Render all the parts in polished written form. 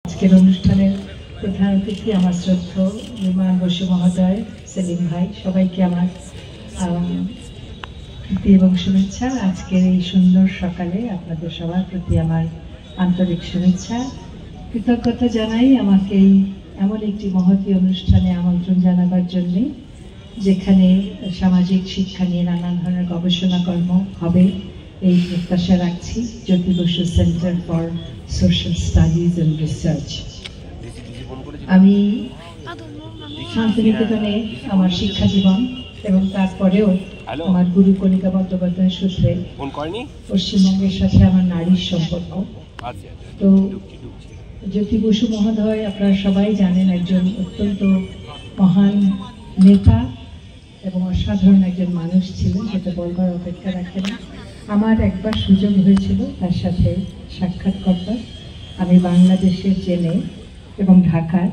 আজকের অনুষ্ঠানের প্রধান অতিথি আমার শ্রদ্ধেয় বিমান বসু মহোদয়, সেলিম ভাই, সবাইকে আমার প্রীতি এবং শুভেচ্ছা। আজকের এই সুন্দর সকালে আপনাদের সবার প্রতি আমার আন্তরিক শুভেচ্ছা, কৃতজ্ঞতা জানাই আমাকে এমন একটি মহতী অনুষ্ঠানে আমন্ত্রণ জানাবার জন্যে, যেখানে সামাজিক শিক্ষা নিয়ে নানান ধরনের গবেষণা কর্ম হবে এই প্রত্যাশা রাখছি। Jyoti Basu centre for social studies and research. আমি শান্তিনিকেতনে আমার শিক্ষা জীবন এবং তারপরেও আমার গুরু কণিকা বন্দ্যোপাধ্যায় সূত্রে পশ্চিমবঙ্গের সাথে আমার নারীর সম্পর্ক। তো জ্যোতি বসু মহোদয় আপনারা সবাই জানেন একজন অত্যন্ত মহান নেতা এবং অসাধারণ একজন মানুষ ছিলেন, যেটা বলবার অপেক্ষা রাখে না। আমার একবার সুযোগ হয়েছিল তার সাথে সাক্ষাৎ করবার। আমি বাংলাদেশের জেনে এবং ঢাকার,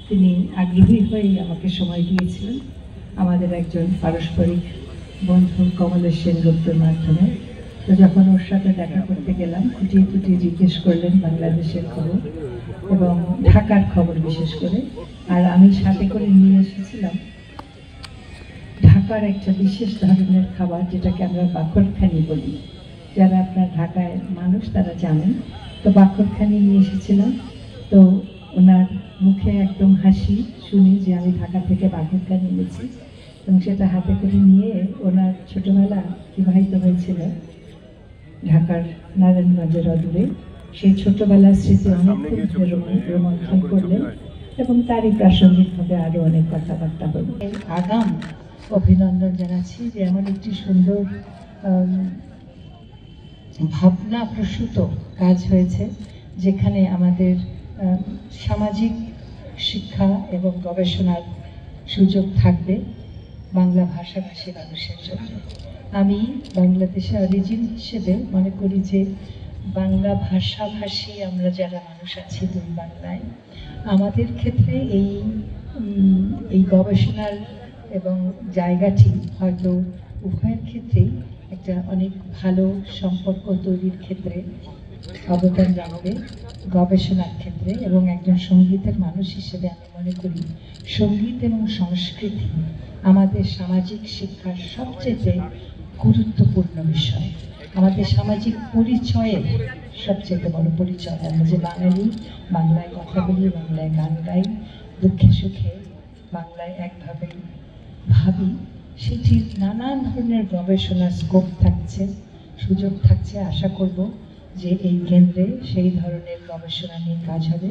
তিনি আগ্রহী হয়েই আমাকে সময় দিয়েছিলেন আমাদের একজন পারস্পরিক বন্ধু কমলেশ সেনগুপ্তের মাধ্যমে। তো যখন ওর সাথে দেখা করতে গেলাম, খুঁটিয়ে খুঁটিয়ে জিজ্ঞেস করলেন বাংলাদেশের খবর এবং ঢাকার খবর বিশেষ করে। আর আমি সাথে করে নিয়ে এসেছিলাম ঢাকার একটা বিশেষ ধরনের খাবার, যেটাকে আমরা বাকরখানি বলি। যারা আপনার ঢাকায় মানুষ তারা জানেন। তো বাকরখানি নিয়ে এসেছিলাম। তো ওনার মুখে একদম হাসি শুনি যে আমি ঢাকা থেকে বাকরখানি এনেছি, এবং সেটা হাতে করে নিয়ে ওনার ছোটবেলা বিবাহিত হয়েছিল ঢাকার নারায়ণগঞ্জের অদূরে। সেই ছোটবেলার স্মৃতি অনেকক্ষণ রোমন্থন করলেন এবং তারই প্রাসঙ্গিকভাবে আরও অনেক কথাবার্তা হল। আগাম অভিনন্দন জানাচ্ছি যে এমন একটি সুন্দর ভাবনা প্রসূত কাজ হয়েছে, যেখানে আমাদের সামাজিক শিক্ষা এবং গবেষণার সুযোগ থাকবে বাংলা ভাষাভাষী মানুষের জন্য। আমি বাংলাদেশের অরিজিন হিসেবে মনে করি যে বাংলা ভাষাভাষী আমরা যারা মানুষ আছি দুই বাংলায়, আমাদের ক্ষেত্রে এই গবেষণার এবং জায়গাটি হয়তো উভয়ের ক্ষেত্রেই একটা অনেক ভালো সম্পর্ক তৈরির ক্ষেত্রে অবদান রাখবে গবেষণার ক্ষেত্রে। এবং একজন সঙ্গীতের মানুষ হিসেবে আমি মনে করি সঙ্গীত এবং সংস্কৃতি আমাদের সামাজিক শিক্ষার সবচেয়ে গুরুত্বপূর্ণ বিষয়, আমাদের সামাজিক পরিচয়ের সবচেয়ে বড় পরিচয়। আমরা যে বাঙালি, বাংলায় কথা বলি, বাংলায় গান গাই, দুঃখে সুখে বাংলায় একভাবে ভাবি, সেটির নানান ধরনের গবেষণার স্কোপ থাকছে, সুযোগ থাকছে। আশা করব যে এই কেন্দ্রে সেই ধরনের গবেষণা নিয়ে কাজ হবে।